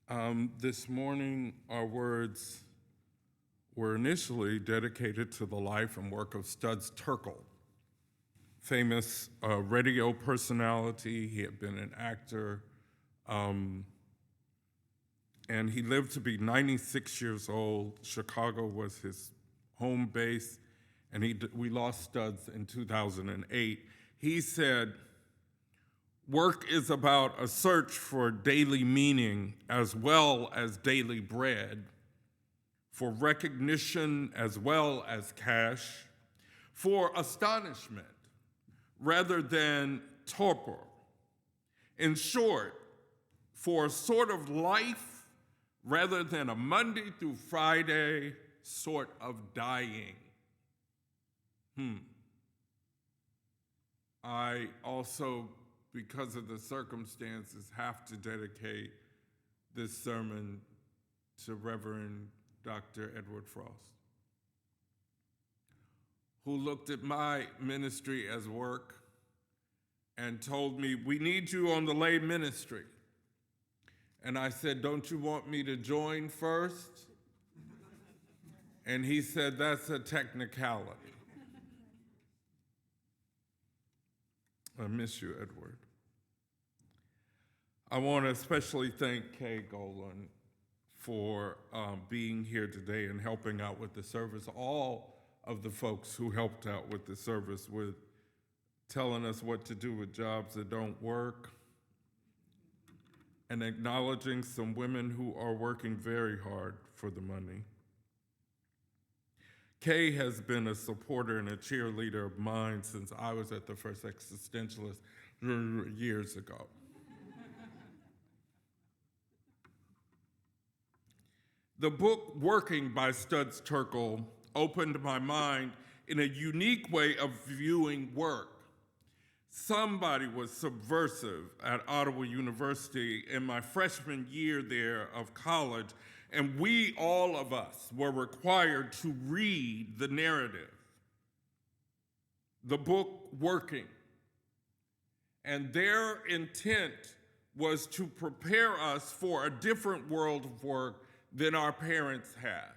This morning, our words were initially dedicated to the life and work of Studs Terkel, famous radio personality. He had been an actor, and he lived to be 96 years old. Chicago was his home base, and we lost Studs in 2008. He said, "Work is about a search for daily meaning as well as daily bread, for recognition as well as cash, for astonishment rather than torpor. In short, for a sort of life rather than a Monday through Friday sort of dying." I also, because of the circumstances, have to dedicate this sermon to Reverend Dr. Edward Frost, who looked at my ministry as work and told me, "We need you on the lay ministry." And I said, "Don't you want me to join first?" And he said, "That's a technicality." I miss you, Edward. I want to especially thank Kay Golan for being here today and helping out with the service. All of the folks who helped out with the service, with telling us what to do with jobs that don't work, and acknowledging some women who are working very hard for the money. Kay has been a supporter and a cheerleader of mine since I was at the First Existentialist years ago. The book Working by Studs Terkel opened my mind in a unique way of viewing work. Somebody was subversive at Ottawa University in my freshman year there of college, and we, all of us, were required to read the narrative, the book Working. And their intent was to prepare us for a different world of work than our parents had.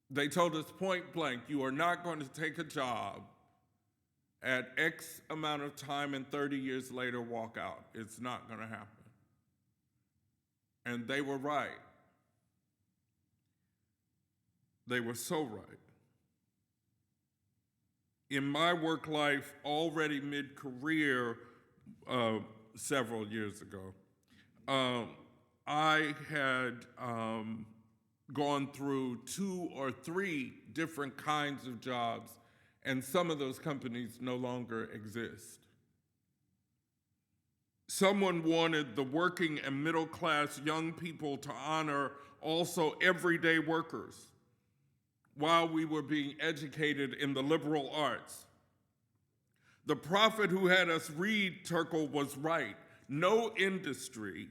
They told us point blank, you are not going to take a job at X amount of time and 30 years later walk out. It's not going to happen. And they were right. They were so right. In my work life, already mid-career, several years ago, I had gone through 2 or 3 different kinds of jobs, and some of those companies no longer exist. Someone wanted the working and middle-class young people to honor also everyday workers while we were being educated in the liberal arts. The prophet who had us read Terkel was right. No industry,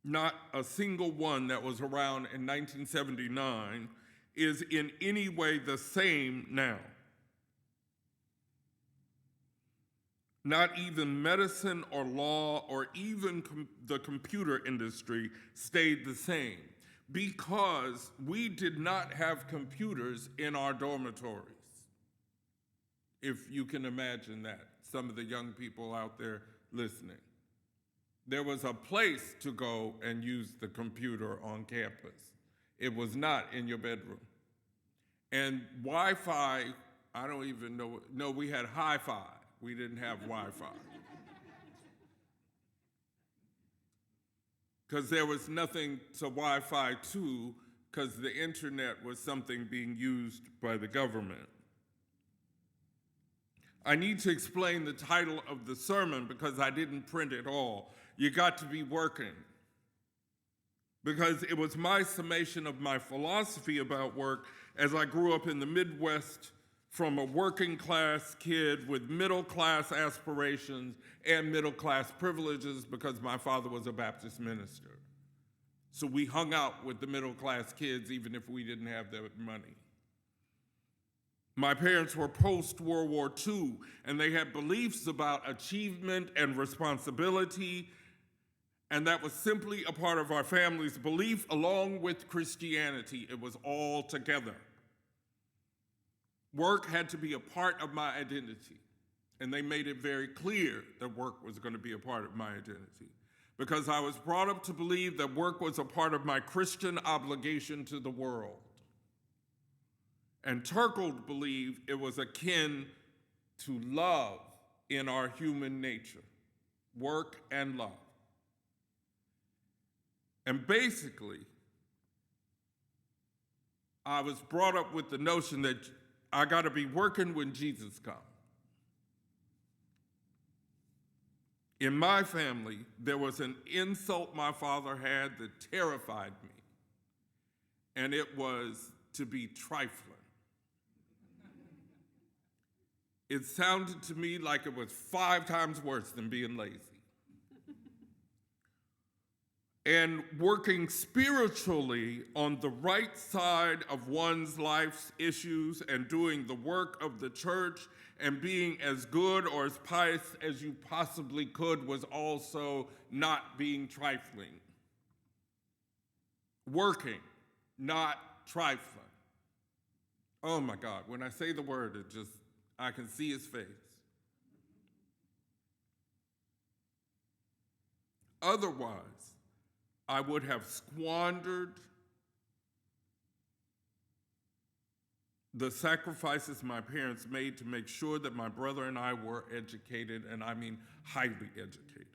not a single one that was around in 1979, is in any way the same now. Not even medicine or law or even the computer industry stayed the same because we did not have computers in our dormitories. If you can imagine that, some of the young people out there listening. There was a place to go and use the computer on campus. It was not in your bedroom. And Wi-Fi, I don't even know, no, we had hi-fi. We didn't have Wi-Fi. Because there was nothing to Wi-Fi to, because the internet was something being used by the government. I need to explain the title of the sermon because I didn't print it all. You got to be working. Because it was my summation of my philosophy about work as I grew up in the Midwest from a working class kid with middle class aspirations and middle class privileges because my father was a Baptist minister. So we hung out with the middle class kids even if we didn't have the money. My parents were post-World War II, and they had beliefs about achievement and responsibility And that was simply a part of our family's belief along with Christianity. It was all together. Work had to be a part of my identity. And they made it very clear that work was going to be a part of my identity. Because I was brought up to believe that work was a part of my Christian obligation to the world. And Turkle believed it was akin to love in our human nature. Work and love. And basically, I was brought up with the notion that I got to be working when Jesus comes. In my family, there was an insult my father had that terrified me, and it was to be trifling. It sounded to me like it was 5 times worse than being lazy. And working spiritually on the right side of one's life's issues and doing the work of the church and being as good or as pious as you possibly could was also not being trifling. Working, not trifling. Oh my God, when I say the word, I can see his face. Otherwise, I would have squandered the sacrifices my parents made to make sure that my brother and I were educated, and I mean highly educated.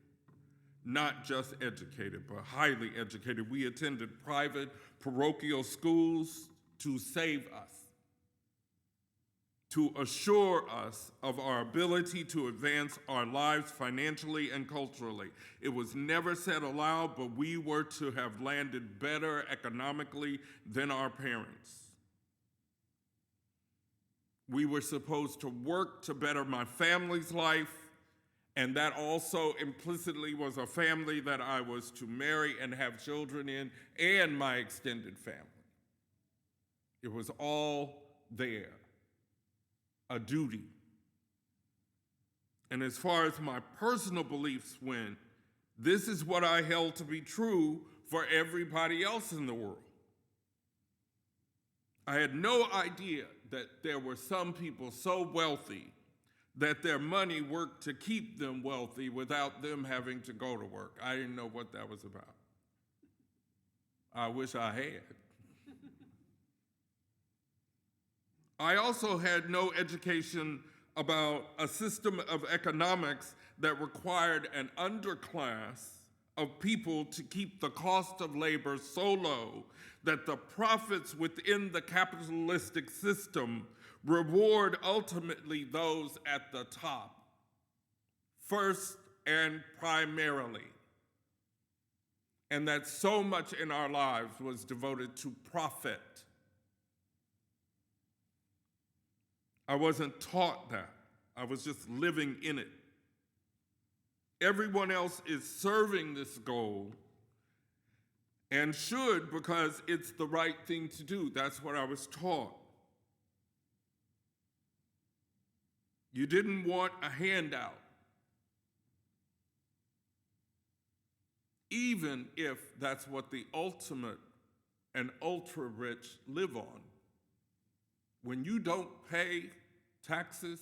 Not just educated, but highly educated. We attended private parochial schools to save us, to assure us of our ability to advance our lives financially and culturally. It was never said aloud, but we were to have landed better economically than our parents. We were supposed to work to better my family's life, and that also implicitly was a family that I was to marry and have children in, and my extended family. It was all there. A duty. And as far as my personal beliefs went, this is what I held to be true for everybody else in the world. I had no idea that there were some people so wealthy that their money worked to keep them wealthy without them having to go to work. I didn't know what that was about. I wish I had. I also had no education about a system of economics that required an underclass of people to keep the cost of labor so low that the profits within the capitalistic system reward ultimately those at the top, first and primarily. And that so much in our lives was devoted to profit. I wasn't taught that. I was just living in it. Everyone else is serving this goal and should because it's the right thing to do. That's what I was taught. You didn't want a handout, even if that's what the ultimate and ultra-rich live on. When you don't pay taxes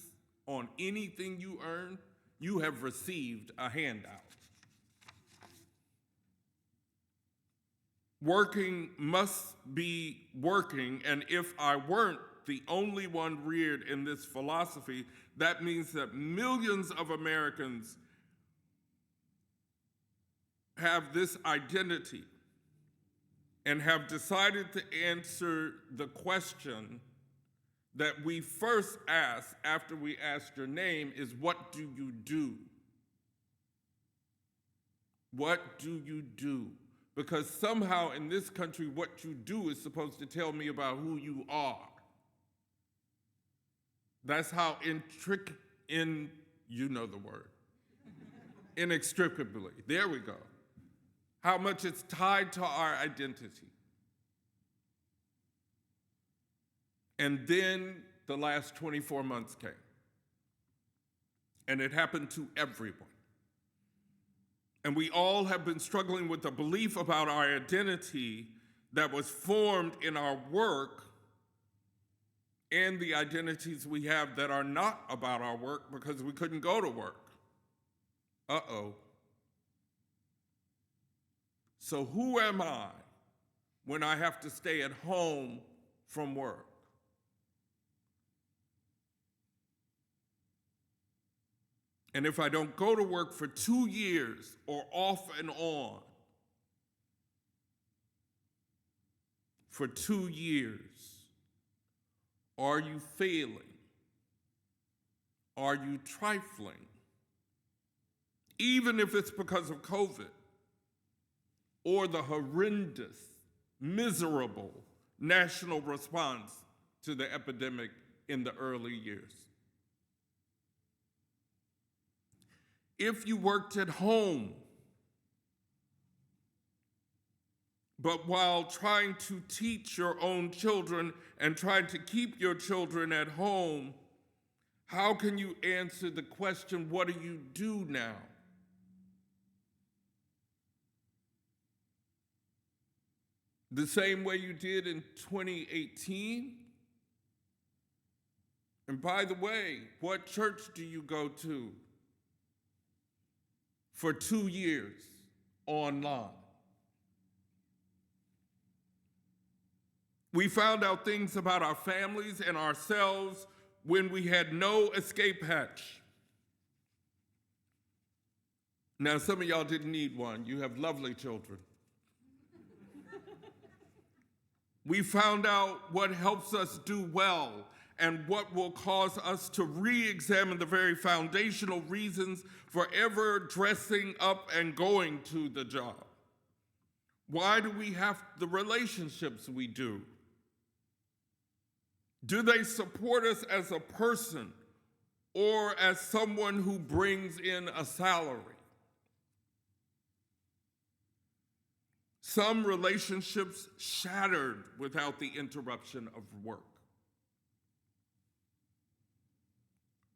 on anything you earn, you have received a handout. Working must be working, and if I weren't the only one reared in this philosophy, that means that millions of Americans have this identity and have decided to answer the question that we first ask after we ask your name is, what do you do? What do you do? Because somehow in this country, what you do is supposed to tell me about who you are. That's how you know the word. Inextricably, there we go. How much it's tied to our identity. And then the last 24 months came. And it happened to everyone. And we all have been struggling with the belief about our identity that was formed in our work and the identities we have that are not about our work because we couldn't go to work. Uh-oh. So who am I when I have to stay at home from work? And if I don't go to work for 2 years or off and on for 2 years, are you failing? Are you trifling? Even if it's because of COVID or the horrendous, miserable national response to the epidemic in the early years. If you worked at home, but while trying to teach your own children and trying to keep your children at home, how can you answer the question, what do you do now? The same way you did in 2018? And by the way, what church do you go to for 2 years online? We found out things about our families and ourselves when we had no escape hatch. Now, some of y'all didn't need one. You have lovely children. We found out what helps us do well and what will cause us to re-examine the very foundational reasons for ever dressing up and going to the job. Why do we have the relationships we do? Do they support us as a person or as someone who brings in a salary? Some relationships shattered without the interruption of work.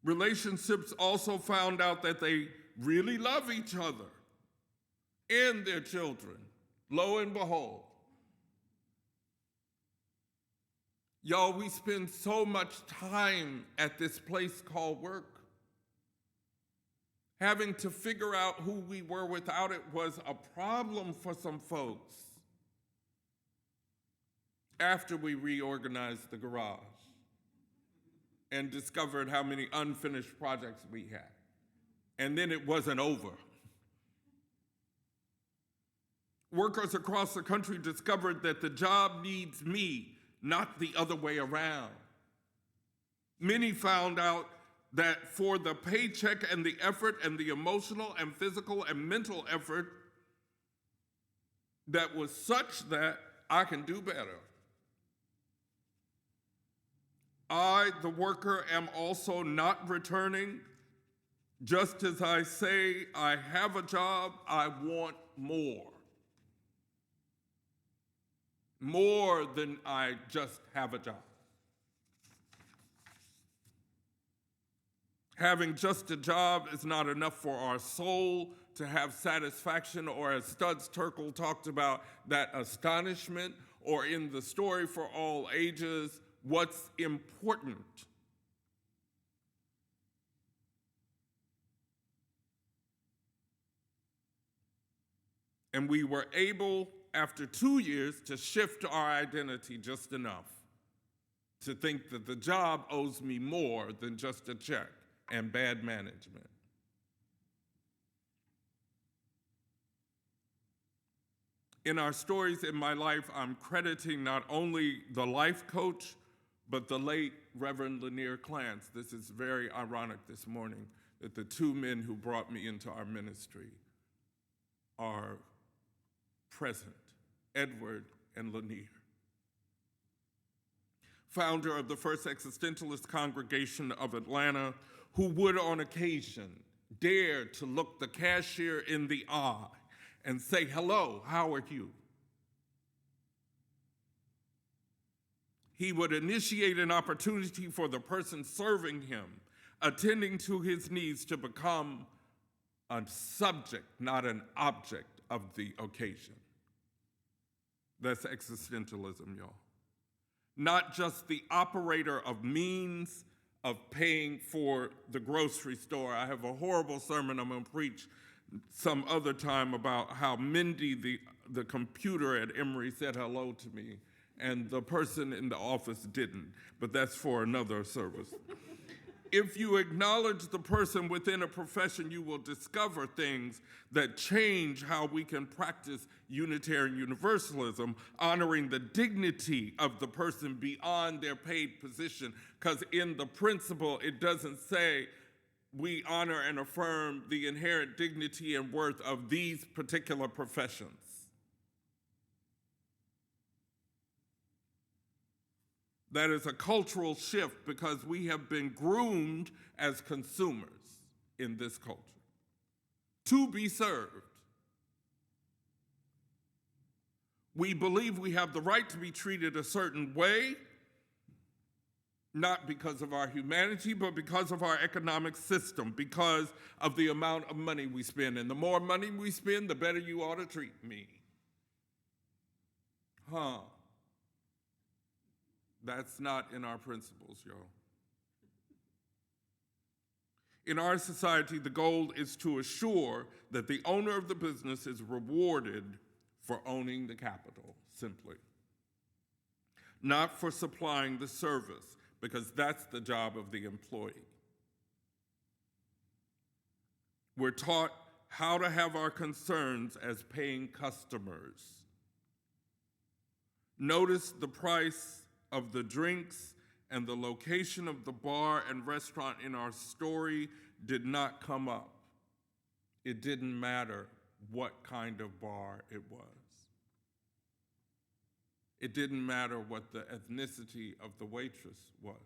Relationships also found out that they really love each other and their children. Lo and behold. Y'all, we spend so much time at this place called work. Having to figure out who we were without it was a problem for some folks after we reorganized the garage and discovered how many unfinished projects we had. And then it wasn't over. Workers across the country discovered that the job needs me, not the other way around. Many found out that for the paycheck and the effort and the emotional and physical and mental effort that was such that I can do better. I, the worker, am also not returning. Just as I say I have a job, I want more. More than I just have a job. Having just a job is not enough for our soul to have satisfaction, or as Studs Terkel talked about, that astonishment, or in the story for all ages, what's important. And we were able, after 2 years, to shift our identity just enough to think that the job owes me more than just a check and bad management. In our stories in my life, I'm crediting not only the life coach, but the late Reverend Lanier Clance. This is very ironic this morning that the two men who brought me into our ministry are present, Edward and Lanier. Founder of the First Existentialist Congregation of Atlanta, who would on occasion dare to look the cashier in the eye and say, "Hello, how are you?" He would initiate an opportunity for the person serving him, attending to his needs, to become a subject, not an object of the occasion. That's existentialism, y'all. Not just the operator of means of paying for the grocery store. I have a horrible sermon I'm going to preach some other time about how Mindy, the computer at Emory, said hello to me, and the person in the office didn't, but that's for another service. If you acknowledge the person within a profession, you will discover things that change how we can practice Unitarian Universalism, honoring the dignity of the person beyond their paid position, because in the principle, it doesn't say we honor and affirm the inherent dignity and worth of these particular professions. That is a cultural shift because we have been groomed as consumers in this culture to be served. We believe we have the right to be treated a certain way, not because of our humanity, but because of our economic system, because of the amount of money we spend. And the more money we spend, the better you ought to treat me. That's not in our principles, y'all. In our society, the goal is to assure that the owner of the business is rewarded for owning the capital, simply. Not for supplying the service, because that's the job of the employee. We're taught how to have our concerns as paying customers. Notice the price of the drinks and the location of the bar and restaurant in our story did not come up. It didn't matter what kind of bar it was. It didn't matter what the ethnicity of the waitress was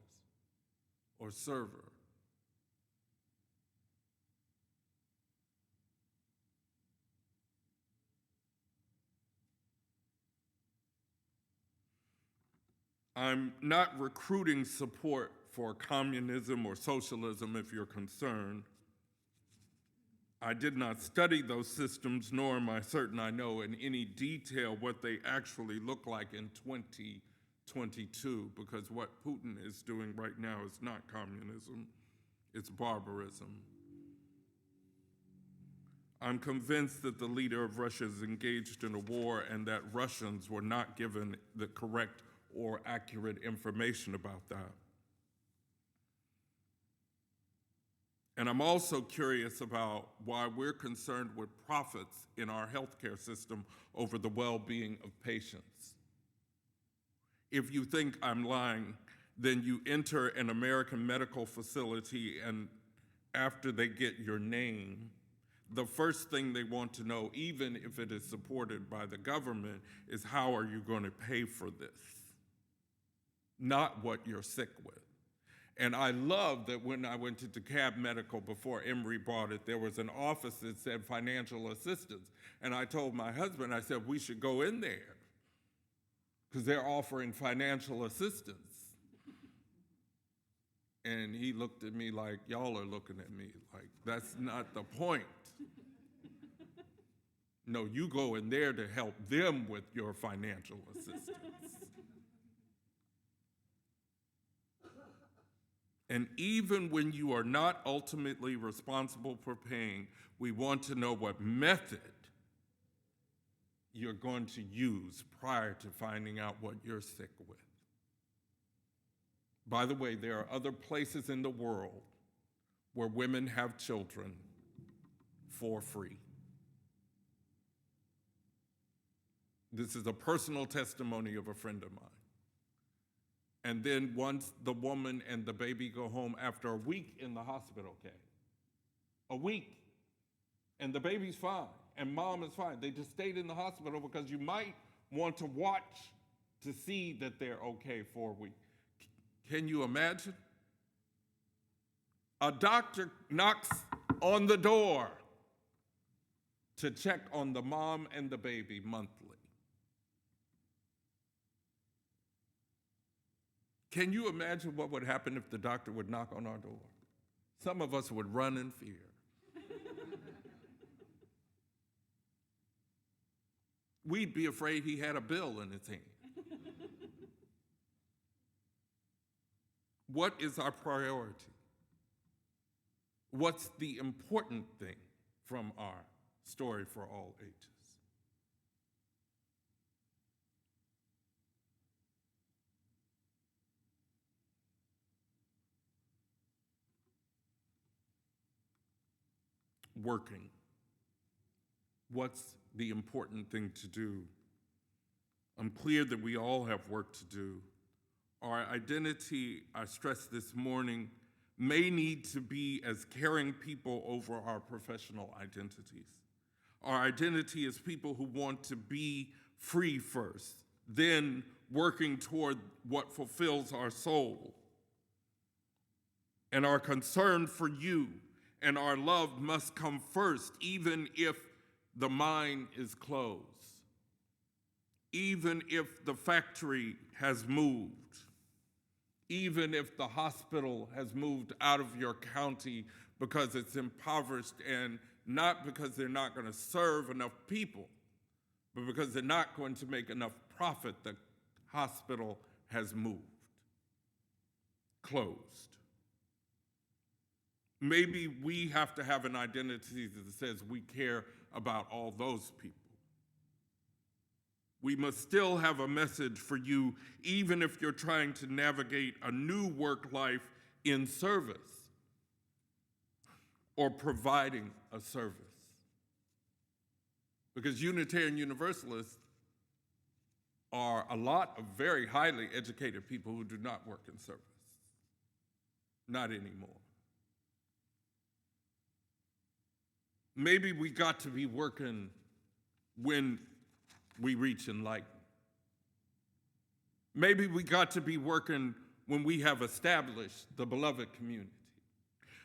or server. I'm not recruiting support for communism or socialism if you're concerned. I did not study those systems, nor am I certain I know in any detail what they actually look like in 2022, because what Putin is doing right now is not communism, it's barbarism. I'm convinced that the leader of Russia is engaged in a war and that Russians were not given the correct or accurate information about that. And I'm also curious about why we're concerned with profits in our healthcare system over the well-being of patients. If you think I'm lying, then you enter an American medical facility and after they get your name, the first thing they want to know, even if it is supported by the government, is how are you going to pay for this? Not what you're sick with. And I love that when I went to DeKalb Medical before Emory bought it, there was an office that said financial assistance. And I told my husband, I said, we should go in there because they're offering financial assistance. And he looked at me like, y'all are looking at me like, that's not the point. No, you go in there to help them with your financial assistance. And even when you are not ultimately responsible for paying, we want to know what method you're going to use prior to finding out what you're sick with. By the way, there are other places in the world where women have children for free. This is a personal testimony of a friend of mine. And then once the woman and the baby go home after a week in the hospital, okay? A week. And the baby's fine, and mom is fine. They just stayed in the hospital because you might want to watch to see that they're okay for a week. Can you imagine? A doctor knocks on the door to check on the mom and the baby monthly. Can you imagine what would happen if the doctor would knock on our door? Some of us would run in fear. we'd be afraid he had a bill in his hand. What is our priority? What's the important thing from our story for all ages? Working. What's the important thing to do? I'm clear that we all have work to do. Our identity, I stressed this morning, may need to be as caring people over our professional identities. Our identity is people who want to be free first, then working toward what fulfills our soul. And our concern for you and our love must come first, even if the mind is closed, even if the factory has moved, even if the hospital has moved out of your county because it's impoverished, and not because they're not going to serve enough people, but because they're not going to make enough profit. The hospital has moved, closed. Maybe we have to have an identity that says we care about all those people. We must still have a message for you, even if you're trying to navigate a new work life in service or providing a service. Because Unitarian Universalists are a lot of very highly educated people who do not work in service. Not anymore. Maybe we got to be working when we reach enlightenment. Maybe we got to be working when we have established the beloved community.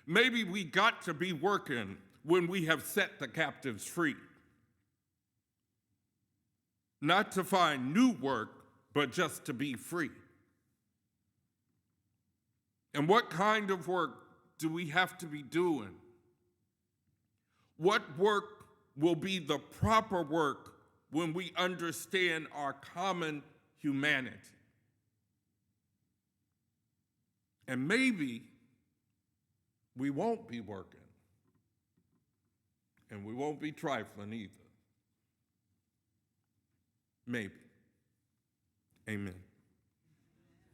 Maybe we got to be working when we have set the captives free. Not to find new work, but just to be free. And what kind of work do we have to be doing? What work will be the proper work when we understand our common humanity? And maybe we won't be working, and we won't be trifling either. Maybe. Amen.